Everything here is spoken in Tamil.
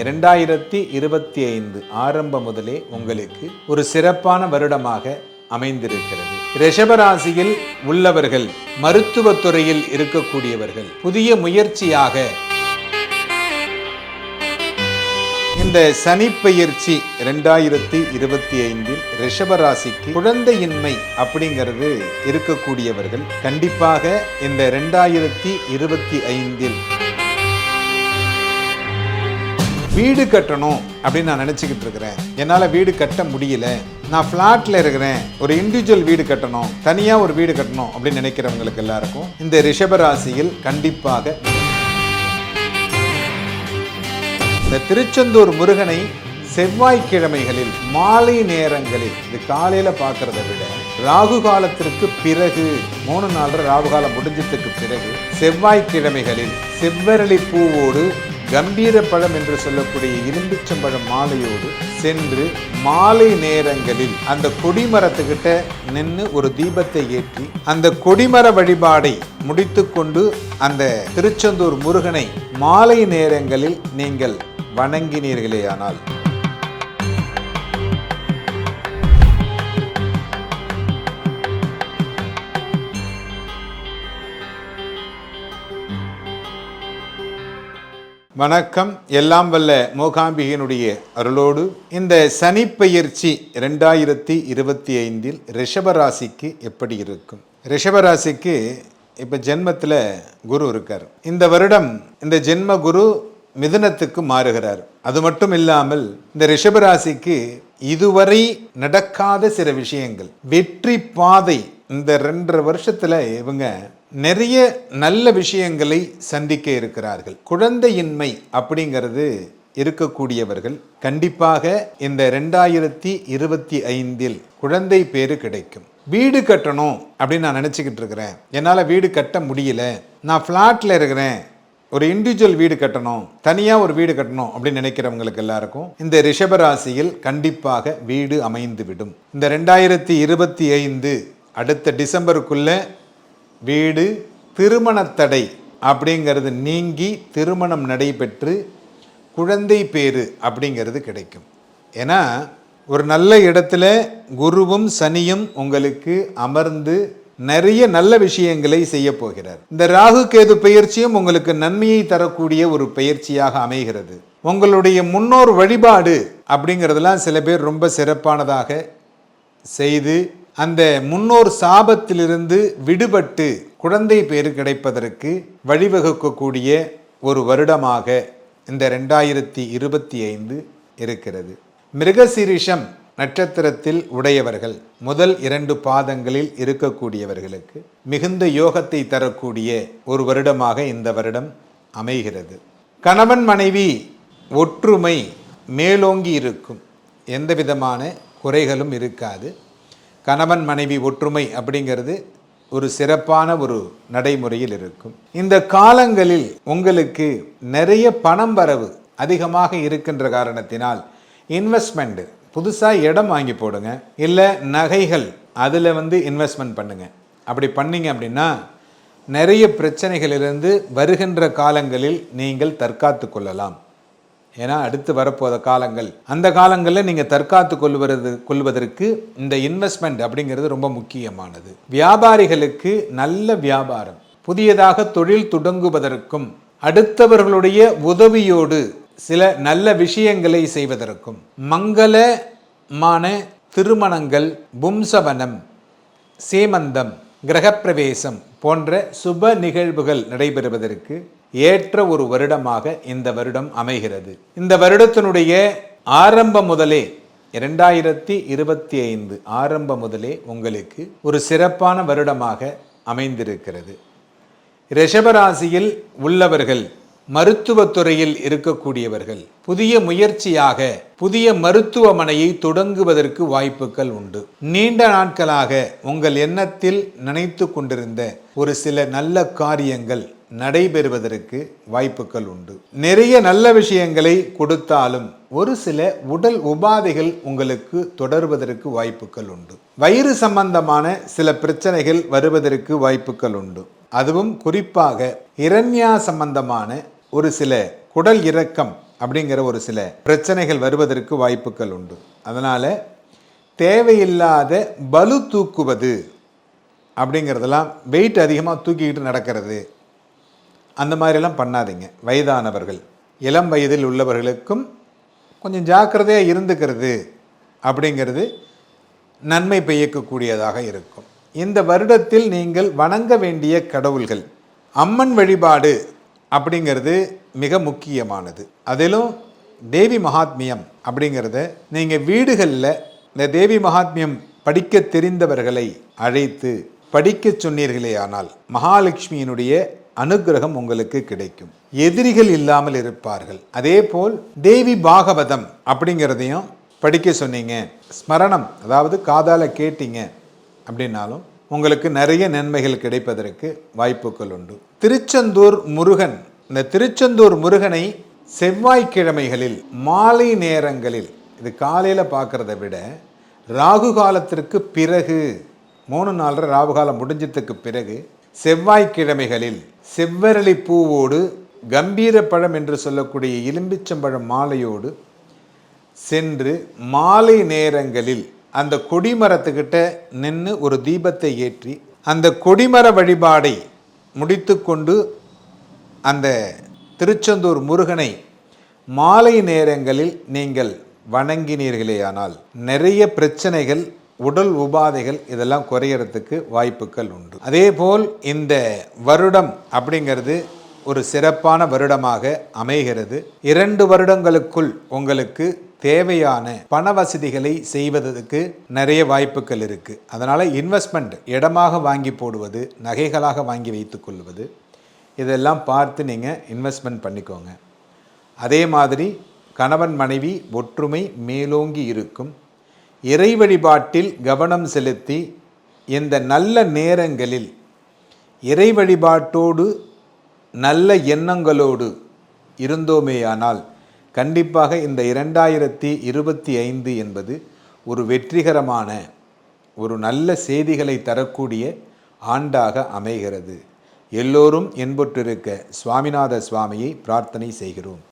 2025 ஆரம்ப முதலே உங்களுக்கு ஒரு சிறப்பான வருடமாக அமைந்திருக்கிறது. ரிஷபராசியில் உள்ளவர்கள், மருத்துவத்துறையில் இருக்கக்கூடியவர்கள், புதிய முயற்சியாக இந்த சனிப்பெயர்ச்சி 2025 ரிஷபராசிக்கு குழந்தையின்மை அப்படிங்கிறது இருக்கக்கூடியவர்கள் கண்டிப்பாக இந்த 2025 வீடு கட்டணும் அப்படின்னு நான் நினைச்சுக்கிட்டு இருக்கிறேன். என்னால் வீடு கட்ட முடியல, நான் ஃப்ளாட்ல இருக்கிறேன், ஒரு இண்டிவிஜுவல் வீடு கட்டணும், தனியா ஒரு வீடு கட்டணும் அப்படின்னு நினைக்கிறவங்களுக்கு எல்லாருக்கும் இந்த ரிஷபராசியில் கண்டிப்பாக இந்த திருச்செந்தூர் முருகனை செவ்வாய்க்கிழமைகளில் மாலை நேரங்களில், இது காலையில பார்க்கறத விட ராகு காலத்திற்கு பிறகு 3 நாள் ராகு காலம் முடிஞ்சதுக்கு பிறகு செவ்வாய்க்கிழமைகளில் செவ்வரளி பூவோடு கம்பீர பழம் என்று சொல்லக்கூடிய இரும்பிச்சம்பழம் மாலையோடு சென்று மாலை நேரங்களில் அந்த கொடிமரத்துக்கிட்ட நின்று ஒரு தீபத்தை ஏற்றி அந்த கொடிமர வழிபாடை முடித்து கொண்டு அந்த திருச்செந்தூர் முருகனை மாலை நேரங்களில் நீங்கள் வணங்கினீர்களேயானால் வணக்கம். எல்லாம் வல்ல மூகாம்பிகையினுடைய அருளோடு இந்த சனிப்பெயர்ச்சி 2025 ரிஷபராசிக்கு எப்படி இருக்கும்? ரிஷபராசிக்கு இப்போ ஜென்மத்தில் குரு இருக்கார். இந்த வருடம் இந்த ஜென்ம குரு மிதுனத்துக்கு மாறுகிறார். அது மட்டும் இல்லாமல் இந்த ரிஷபராசிக்கு இதுவரை நடக்காத சில விஷயங்கள், வெற்றி பாதை, இந்த 2.5 வருஷத்துல இவங்க நிறைய நல்ல விஷயங்களை சந்திக்க இருக்கிறார்கள். குழந்தையின்மை அப்படிங்கிறது இருக்கக்கூடியவர்கள் கண்டிப்பாக இந்த 2025 குழந்தை பேரு கிடைக்கும். வீடு கட்டணும் அப்படின்னு நான் நினைச்சுக்கிட்டு இருக்கிறேன், என்னால் வீடு கட்ட முடியல, நான் ஃப்ளாட்ல இருக்கிறேன், ஒரு இண்டிவிஜுவல் வீடு கட்டணும், தனியா ஒரு வீடு கட்டணும் அப்படின்னு நினைக்கிறவங்களுக்கு எல்லாருக்கும் இந்த ரிஷபராசியில் கண்டிப்பாக வீடு அமைந்து விடும். இந்த 2025 அடுத்த டிசம்பருக்குள்ள வீடு, திருமண தடை அப்படிங்கிறது நீங்கி திருமணம் நடைபெற்று குழந்தை பேரு அப்படிங்கிறது கிடைக்கும். ஏன்னா ஒரு நல்ல இடத்துல குருவும் சனியும் உங்களுக்கு அமர்ந்து நிறைய நல்ல விஷயங்களை செய்ய போகிறார். இந்த ராகு கேது பெயர்ச்சியும் உங்களுக்கு நன்மையை தரக்கூடிய ஒரு பெயர்ச்சியாக அமைகிறது. உங்களுடைய முன்னோர் வழிபாடு அப்படிங்கிறதுலாம் சில பேர் ரொம்ப சிறப்பானதாக செய்து அந்த முன்னோர் சாபத்திலிருந்து விடுபட்டு குழந்தை பேரு கிடைப்பதற்கு வழிவகுக்கக்கூடிய ஒரு வருடமாக இந்த 2025 இருக்கிறது. மிருகசீரிஷம் நட்சத்திரத்தில் உடையவர்கள், முதல் 2 பாதங்களில் இருக்கக்கூடியவர்களுக்கு மிகுந்த யோகத்தை தரக்கூடிய ஒரு வருடமாக இந்த வருடம் அமைகிறது. கணவன் மனைவி ஒற்றுமை மேலோங்கி இருக்கும், எந்த விதமான குறைகளும் இருக்காது. கணவன் மனைவி ஒற்றுமை அப்படிங்கிறது ஒரு சிறப்பான ஒரு நடைமுறையில் இருக்கும். இந்த காலங்களில் உங்களுக்கு நிறைய பணம் வரவு அதிகமாக இருக்கின்ற காரணத்தினால் இன்வெஸ்ட்மெண்ட், புதுசாக இடம் வாங்கி போடுங்க, இல்லை நகைகள் அதில் இன்வெஸ்ட்மெண்ட் பண்ணுங்க. அப்படி பண்ணீங்க அப்படின்னா நிறைய பிரச்சனைகளிலிருந்து வருகின்ற காலங்களில் நீங்கள் தற்காத்து கொள்ளலாம். ஏன்னா அடுத்து வரப்போத காலங்கள், அந்த காலங்களில் நீங்கள் தற்காத்து கொள்வதற்கு இந்த இன்வெஸ்ட்மெண்ட் அப்படிங்கிறது ரொம்ப முக்கியமானது. வியாபாரிகளுக்கு நல்ல வியாபாரம், புதியதாக தொழில் தொடங்குவதற்கும் அடுத்தவர்களுடைய உதவியோடு சில நல்ல விஷயங்களை செய்வதற்கும், மங்களமான திருமணங்கள், பும்சவனம், சேமந்தம், கிரகப்பிரவேசம் போன்ற சுப நிகழ்வுகள் நடைபெறுவதற்கு ஏற்ற ஒரு வருடமாக இந்த வருடம் அமைகிறது. இந்த வருடத்தினுடைய ஆரம்பம் முதலே 2025 ஆரம்பம் முதலே உங்களுக்கு ஒரு சிறப்பான வருடமாக அமைந்திருக்கிறது. ரிஷபராசியில் உள்ளவர்கள், மருத்துவத்துறையில் இருக்கக்கூடியவர்கள், புதிய முயற்சியாக புதிய மருத்துவமனையை தொடங்குவதற்கு வாய்ப்புகள் உண்டு. நீண்ட நாட்களாக உங்கள் எண்ணத்தில் நினைத்து கொண்டிருந்த ஒரு சில நல்ல காரியங்கள் நடைபெறுவதற்கு வாய்ப்புகள் உண்டு. நிறைய நல்ல விஷயங்களை கொடுத்தாலும் ஒரு சில உடல் உபாதைகள் உங்களுக்கு தொடர்வதற்கு வாய்ப்புகள் உண்டு. வயிறு சம்பந்தமான சில பிரச்சனைகள் வருவதற்கு வாய்ப்புகள் உண்டு. அதுவும் குறிப்பாக இரண்யா சம்பந்தமான ஒரு சில குடல் இறக்கம் அப்படிங்கிற ஒரு சில பிரச்சனைகள் வருவதற்கு வாய்ப்புகள் உண்டு. அதனால் தேவையில்லாத பலு தூக்குவது அப்படிங்கிறதெல்லாம், வெயிட் அதிகமாக தூக்கிக்கிட்டு நடக்கிறது, அந்த மாதிரிலாம் பண்ணாதீங்க. வயதானவர்கள், இளம் வயதில் உள்ளவர்களுக்கும் கொஞ்சம் ஜாக்கிரதையாக இருந்துக்கிறது அப்படிங்கிறது நன்மை பயக்கக்கூடியதாக இருக்கும். இந்த வருடத்தில் நீங்கள் வணங்க வேண்டிய கடவுள்கள், அம்மன் வழிபாடு அப்படிங்கிறது மிக முக்கியமானது. அதிலும் தேவி மகாத்மியம் அப்படிங்கிறத நீங்கள் வீடுகளில் இந்த தேவி மகாத்மியம் படிக்க தெரிந்தவர்களை அழைத்து படிக்க சொன்னீர்களே ஆனால் மகாலட்சுமியினுடைய அனுகிரகம் உங்களுக்கு கிடைக்கும். எதிரிகள் இல்லாமல் இருப்பார்கள். அதே போல் தேவி பாகவதம் அப்படிங்கிறதையும் படிக்க சொன்னீங்க, ஸ்மரணம் அதாவது காதால கேட்டீங்க அப்படின்னாலும் உங்களுக்கு நிறைய நன்மைகள் கிடைப்பதற்கு வாய்ப்புகள் உண்டு. திருச்செந்தூர் முருகன், இந்த திருச்செந்தூர் முருகனை செவ்வாய்க்கிழமைகளில் மாலை நேரங்களில், இது காலையில் பார்க்குறத விட ராகு காலத்திற்கு பிறகு 3-4 ராகு காலம் முடிஞ்சதுக்கு பிறகு செவ்வாய்க்கிழமைகளில் செவ்வரளி பூவோடு கம்பீர பழம் என்று சொல்லக்கூடிய எலும்பிச்சம்பழம் மாலையோடு சென்று மாலை நேரங்களில் அந்த கொடிமரத்துக்கிட்ட நின்று ஒரு தீபத்தை ஏற்றி அந்த கொடிமர வழிபாடை முடித்து கொண்டு அந்த திருச்செந்தூர் முருகனை மாலை நேரங்களில் நீங்கள் வணங்கினீர்களேயானால் நிறைய பிரச்சனைகள், உடல் உபாதைகள் இதெல்லாம் குறையறதுக்கு வாய்ப்புகள் உண்டு. அதே போல் இந்த வருடம் அப்படிங்கிறது ஒரு சிறப்பான வருடமாக அமைகிறது. 2 வருடங்களுக்குள் உங்களுக்கு தேவையான பண வசதிகளை செய்வதற்கு நிறைய வாய்ப்புகள் இருக்குது. அதனால் இன்வெஸ்ட்மெண்ட், இடமாக வாங்கி போடுவது, நகைகளாக வாங்கி வைத்து கொள்வது, இதெல்லாம் பார்த்து நீங்கள் இன்வெஸ்ட்மெண்ட் பண்ணிக்கோங்க. அதே மாதிரி கணவன் மனைவி ஒற்றுமை மேலோங்கி இருக்கும். இறை வழிபாட்டில் கவனம் செலுத்தி இந்த நல்ல நேரங்களில் இறை வழிபாட்டோடு நல்ல எண்ணங்களோடு இருந்தோமேயானால் கண்டிப்பாக இந்த 2025 என்பது ஒரு வெற்றிகரமான, ஒரு நல்ல செய்திகளை தரக்கூடிய ஆண்டாக அமைகிறது. எல்லோரும் என்புற்றிருக்க சுவாமிநாத சுவாமியை பிரார்த்தனை செய்கிறோம்.